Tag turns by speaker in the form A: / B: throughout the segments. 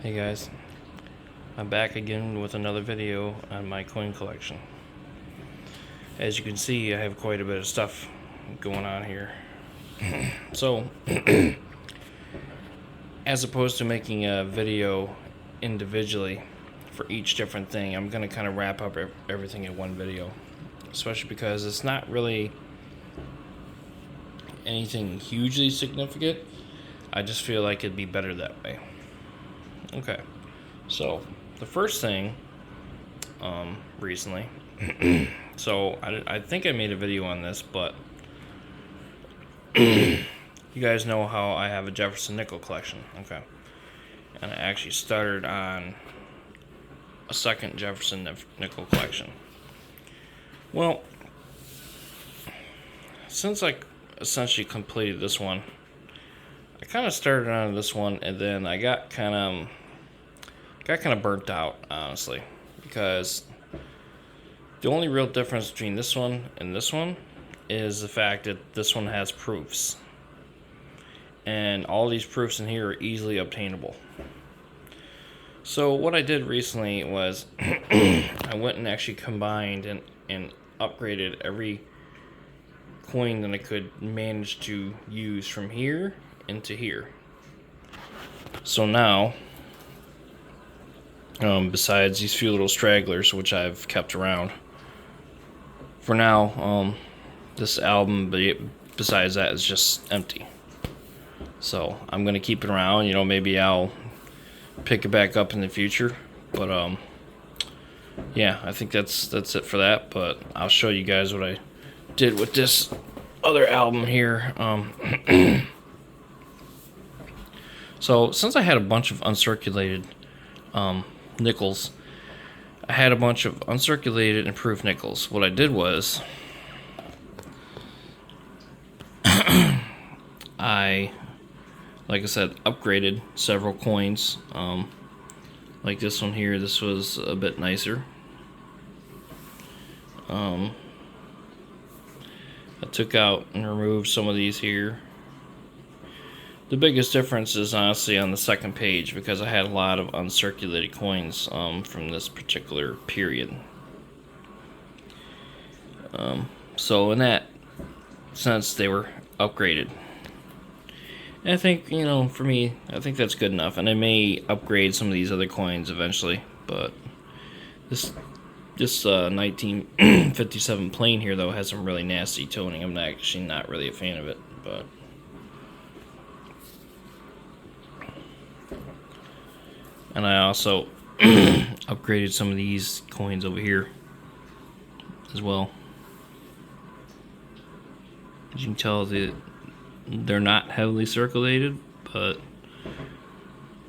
A: Hey guys, I'm back again with another video on my coin collection. As you can see, I have quite a bit of stuff going on here. So, as opposed to making a video individually for each different thing, I'm going to kind of wrap up everything in one video. Especially because it's not really anything hugely significant. I just feel like it'd be better that way. Okay, so the first thing recently, so I think I made a video on this, but you guys know how I have a Jefferson nickel collection. Okay, and I actually started on a second Jefferson nickel collection. Well, since I essentially completed this one, I kind of started on this one, and then I got kind of burnt out, honestly, because the only real difference between this one and this one is the fact that this one has proofs, and all these proofs in here are easily obtainable. So what I did recently was I went and actually combined and upgraded every coin that I could manage to use from here into here. So now, besides these few little stragglers, which I've kept around, for now, this album, besides that, is just empty. So I'm going to keep it around. Maybe I'll pick it back up in the future. But, yeah, I think that's it for that. But I'll show you guys what I did with this other album here. So since I had a bunch of uncirculated nickels, I had a bunch of uncirculated and proof nickels. What I did was like I said, upgraded several coins. Like this one here, this was a bit nicer. I took out and removed some of these here. The biggest difference is honestly on the second page, because I had a lot of uncirculated coins from this particular period. So in that sense, they were upgraded. And I think, for me, I think that's good enough. And I may upgrade some of these other coins eventually. But this 1957 plane here, though, has some really nasty toning. I'm actually not really a fan of it, but... And I also upgraded some of these coins over here as well. As you can tell, they're not heavily circulated, but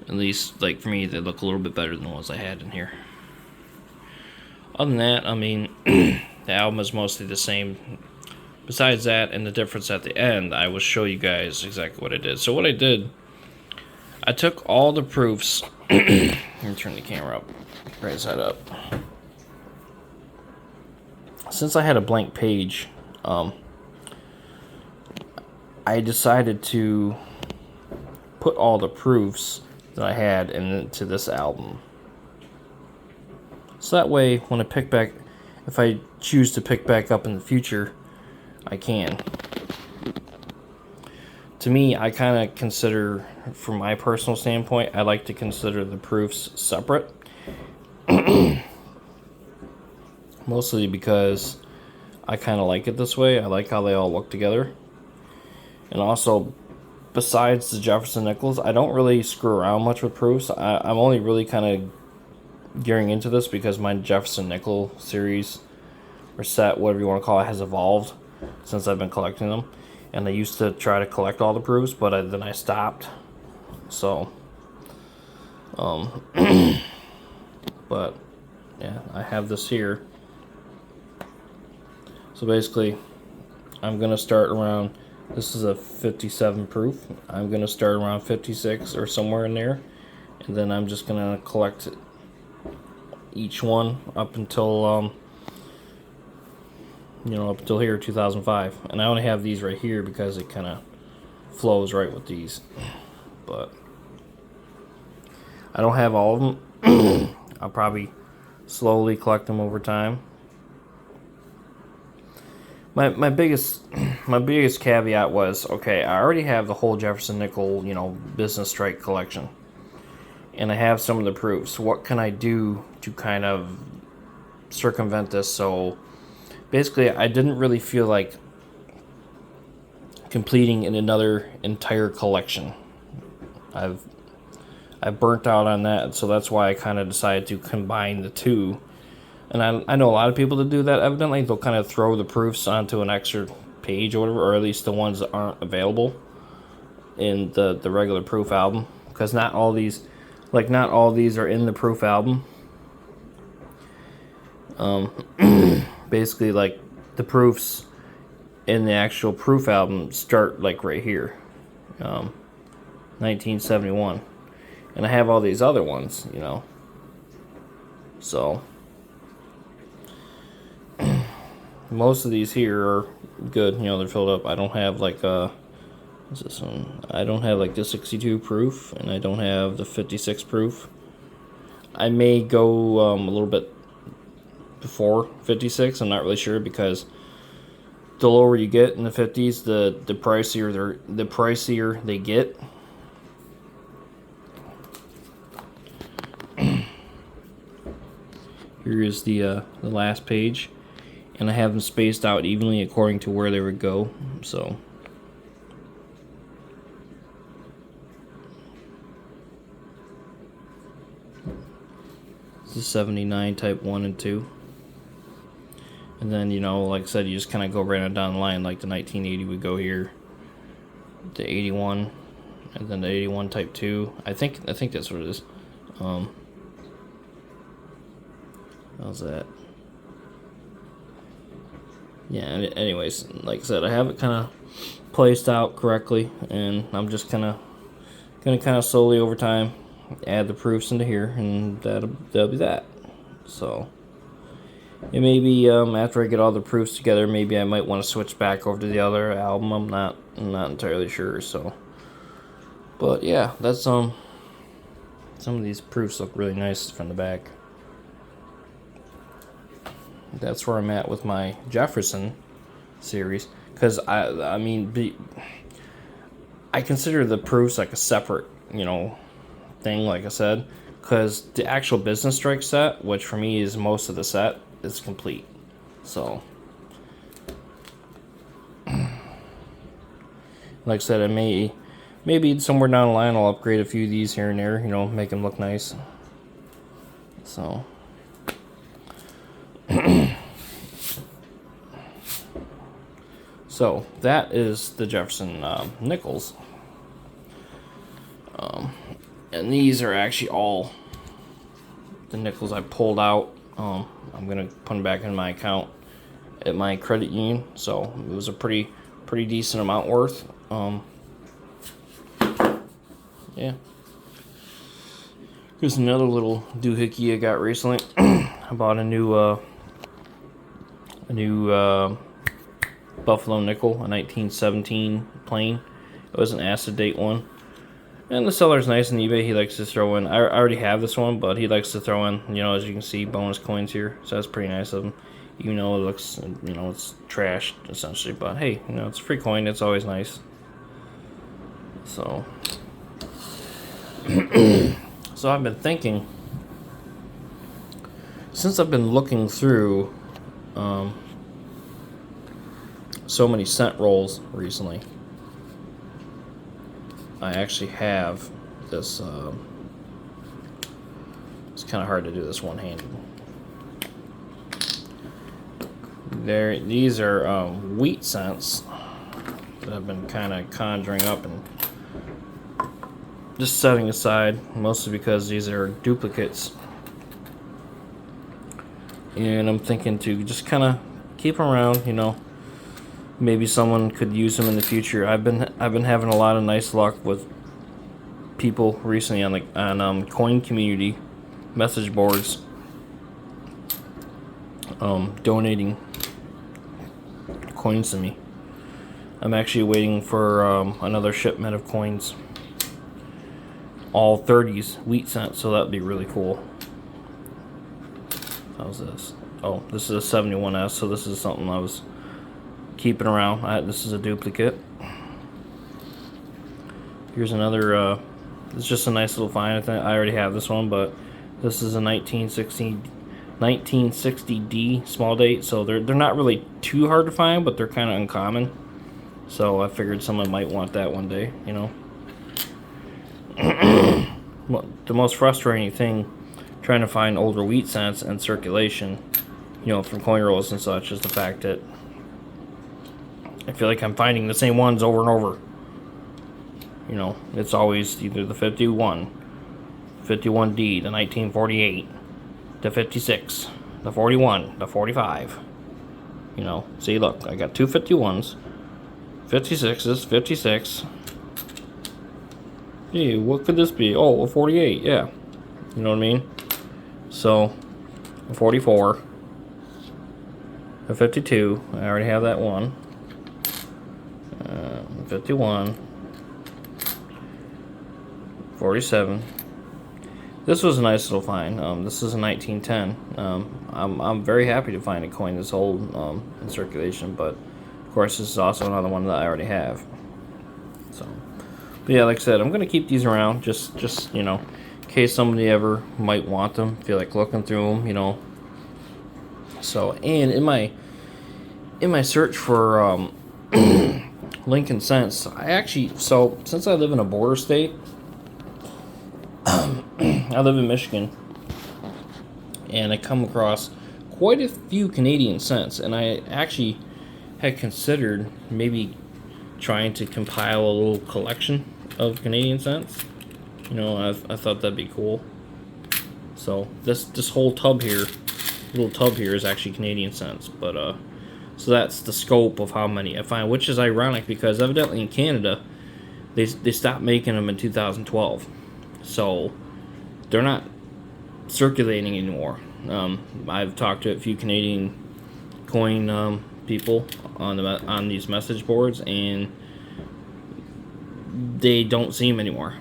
A: at least, like, for me, they look a little bit better than the ones I had in here. Other than that, I mean, the album is mostly the same. Besides that, and the difference at the end, I will show you guys exactly what I did. So what I did, I took all the proofs. Let me turn the camera up, right side up. Since I had a blank page, I decided to put all the proofs that I had into this album. So that way, when I pick back, if I choose to pick back up in the future, I can. To me, I kind of consider, from my personal standpoint, I like to consider the proofs separate. Mostly because I kind of like it this way. I like how they all look together. And also, besides the Jefferson nickels, I don't really screw around much with proofs. I'm only really kind of gearing into this because my Jefferson nickel series, or set, whatever you want to call it, has evolved since I've been collecting them. And I used to try to collect all the proofs, but then I stopped. So, but yeah, I have this here. So basically, I'm gonna start around. This is a 57 proof. I'm gonna start around 56 or somewhere in there, and then I'm just gonna collect each one up until up until here, 2005. And I only have these right here because it kind of flows right with these. But I don't have all of them. I'll probably slowly collect them over time. My biggest caveat was, okay, I already have the whole Jefferson Nickel, business strike collection, and I have some of the proofs. What can I do to kind of circumvent this? So basically, I didn't really feel like completing another entire collection. I burnt out on that, so that's why I kind of decided to combine the two. And I know a lot of people that do that. Evidently, they'll kind of throw the proofs onto an extra page or whatever, or at least the ones that aren't available in the regular proof album, because not all these are in the proof album. Basically, like, the proofs in the actual proof album start like right here, 1971, and I have all these other ones, so most of these here are good, they're filled up. I don't have like what's this one? I don't have like the 62 proof, and I don't have the 56 proof. I may go a little bit before 56. I'm not really sure, because the lower you get in the 50s, the pricier they get. Here is the last page, and I have them spaced out evenly according to where they would go. So this is 79 type 1 and 2. And then, like I said, you just kind of go right on down the line. Like the 1980 would go here, the 81, and then the 81 type 2. I think that's what it is. How's that? Yeah, anyways, like I said, I have it kind of placed out correctly, and I'm just gonna slowly over time add the proofs into here, and that'll be that. So it may be after I get all the proofs together, maybe I might want to switch back over to the other album. I'm not entirely sure. So, but yeah, that's some of these proofs look really nice from the back. That's where I'm at with my Jefferson series, because I consider the proofs like a separate thing, like I said, because the actual business strike set, which for me is most of the set, is complete. So like I said, I maybe somewhere down the line I'll upgrade a few of these here and there, make them look nice. So so that is the Jefferson nickels, and these are actually all the nickels I pulled out. I'm gonna put them back in my account at my credit union, so it was a pretty decent amount worth. Yeah. Here's another little doohickey I got recently. I bought a new Buffalo nickel, a 1917 plain. It was an acid date one. And the seller's nice on eBay. He likes to throw in, I already have this one, but he likes to throw in, as you can see, bonus coins here. So that's pretty nice of him. Even though it looks, it's trashed, essentially. But hey, it's a free coin. It's always nice. So, so I've been thinking, since I've been looking through so many cent rolls recently, I actually have this. It's kind of hard to do this one-handed. These are wheat cents that I've been kind of conjuring up and just setting aside, mostly because these are duplicates. And I'm thinking to just kind of keep them around, Maybe someone could use them in the future. I've been having a lot of nice luck with people recently on coin community message boards, donating coins to me. I'm actually waiting for another shipment of coins. all 30s wheat cents, so that would be really cool. How's this? Oh, this is a 71S, so this is something I was keeping around. This is a duplicate. Here's another, it's just a nice little find. I think I already have this one, but this is a 1960D small date, so they're not really too hard to find, but they're kind of uncommon. So I figured someone might want that one day, you know. The most frustrating thing trying to find older wheat cents in circulation, you know, from coin rolls and such, is the fact that I feel like I'm finding the same ones over and over. You know, it's always either the 51, 51D, the 1948, the 56, the 41, the 45. You know, see, look, I got two 51s, 56s, 56. Hey, what could this be? Oh, a 48, yeah. You know what I mean? So, a 44, a 52, I already have that one. 51, 47. This was a nice little find. This is a 1910. I'm very happy to find a coin this old in circulation, but of course this is also another one that I already have. So, but yeah, like I said, I'm gonna keep these around just you know, in case somebody ever might want them. Feel like looking through them, you know. So, and in my search for Lincoln cents, I actually, so since I live in a border state, I live in Michigan, and I come across quite a few Canadian cents, and I actually had considered maybe trying to compile a little collection of Canadian cents. You know, I thought that'd be cool. So this whole tub here, little tub here, is actually Canadian cents, but so that's the scope of how many I find, which is ironic because evidently in Canada they stopped making them in 2012, so they're not circulating anymore. I've talked to a few Canadian coin people on these message boards, and they don't see them anymore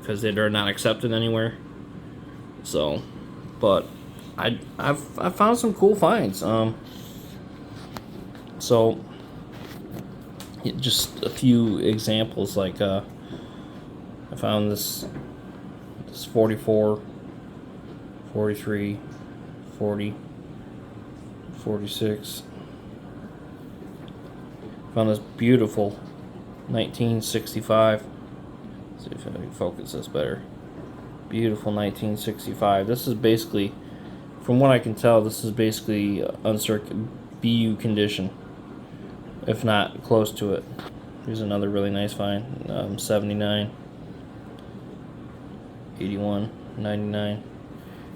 A: because they're not accepted anywhere. So, but I've found some cool finds. So just a few examples, like I found this 44, 43, 40, 46. Found this beautiful 1965. Let's see if I can focus this better. Beautiful 1965. This is basically, from what I can tell, this is basically BU condition, if not close to it. Here's another really nice find. 79, 81, 99,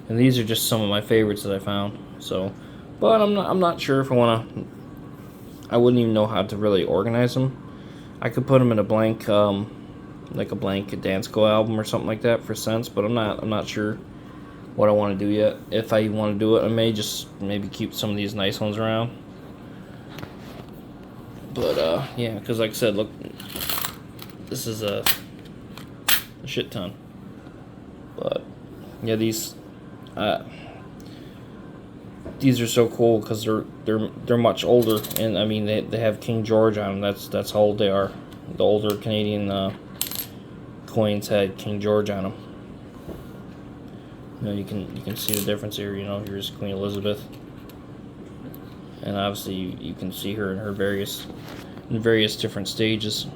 A: and these are just some of my favorites that I found. So, but I'm not sure if I want to. I wouldn't even know how to really organize them. I could put them in a blank, like a blank Dansko album or something like that for cents. But I'm not sure what I want to do yet. If I even want to do it, I may just maybe keep some of these nice ones around. But yeah, because like I said, look, this is a shit ton. But yeah, these are so cool because they're much older, and I mean they have King George on them. That's how old they are. The older Canadian coins had King George on them. You know, you can see the difference here. You know, here's Queen Elizabeth, and obviously you can see her in her various different stages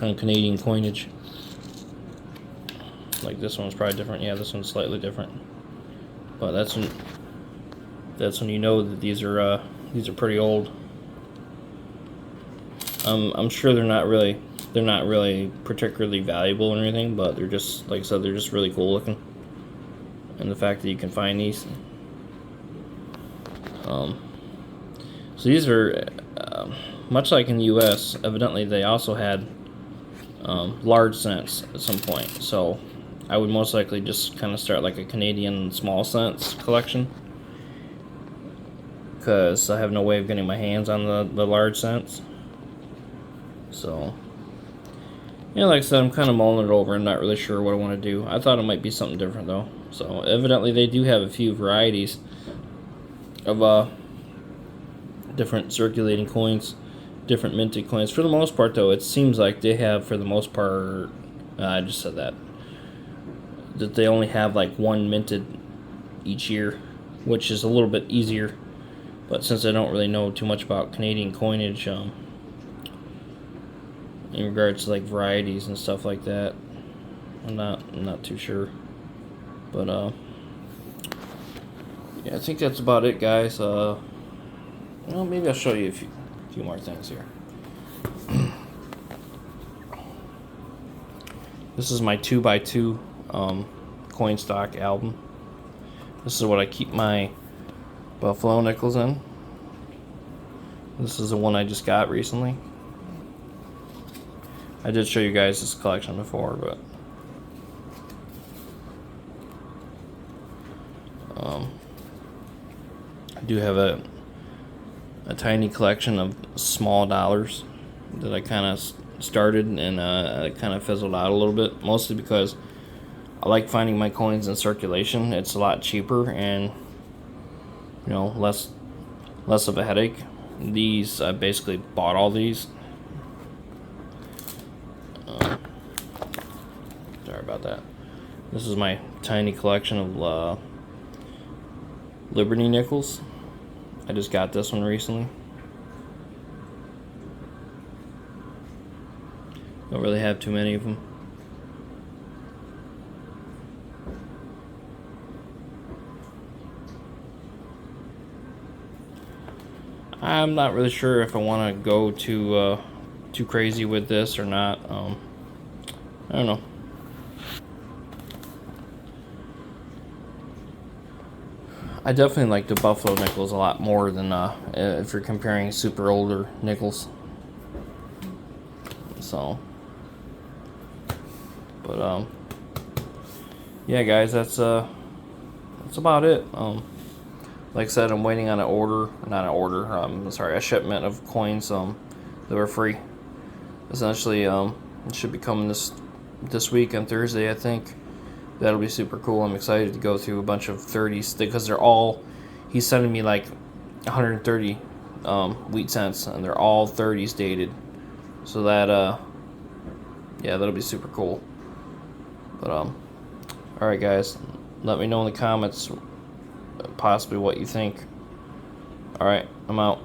A: on Canadian coinage. Like this one's probably different. Yeah, this one's slightly different. But that's when you know that these are pretty old. I'm sure they're not really particularly valuable or anything, but they're just, like I said, they're just really cool looking. And the fact that you can find these. So these are much like in the U.S. Evidently, they also had large cents at some point. So I would most likely just kind of start like a Canadian small cents collection, because I have no way of getting my hands on the large cents. So Yeah, like I said, I'm kind of mulling it over. I'm not really sure what I want to do. I thought it might be something different though. So evidently they do have a few varieties of different circulating coins, different minted coins. For the most part though, it seems like they have, for the most part, I just said that they only have like one minted each year, which is a little bit easier. But since I don't really know too much about Canadian coinage, in regards to like varieties and stuff like that, I'm not too sure. But yeah, I think that's about it, guys. Well, maybe I'll show you a few more things here. This is my 2x2 coin stock album. This is what I keep my Buffalo nickels in. This is the one I just got recently. I did show you guys this collection before, but I do have a tiny collection of small dollars that I kind of started and it kind of fizzled out a little bit, mostly because I like finding my coins in circulation. It's a lot cheaper and, you know, less of a headache. These, I basically bought all these. Sorry about that. This is my tiny collection of Liberty nickels. I just got this one recently. Don't really have too many of them. I'm not really sure if I want to go too crazy with this or not. I don't know. I definitely like the Buffalo nickels a lot more than if you're comparing super older nickels. So, but yeah, guys, that's about it. Like I said, I'm waiting on a shipment of coins that were free. Essentially, it should be coming this week on Thursday, I think. That'll be super cool. I'm excited to go through a bunch of 30s because he's sending me like 130 wheat cents, and they're all 30s dated. So that yeah, that'll be super cool. But all right, guys, let me know in the comments possibly what you think. All right, I'm out.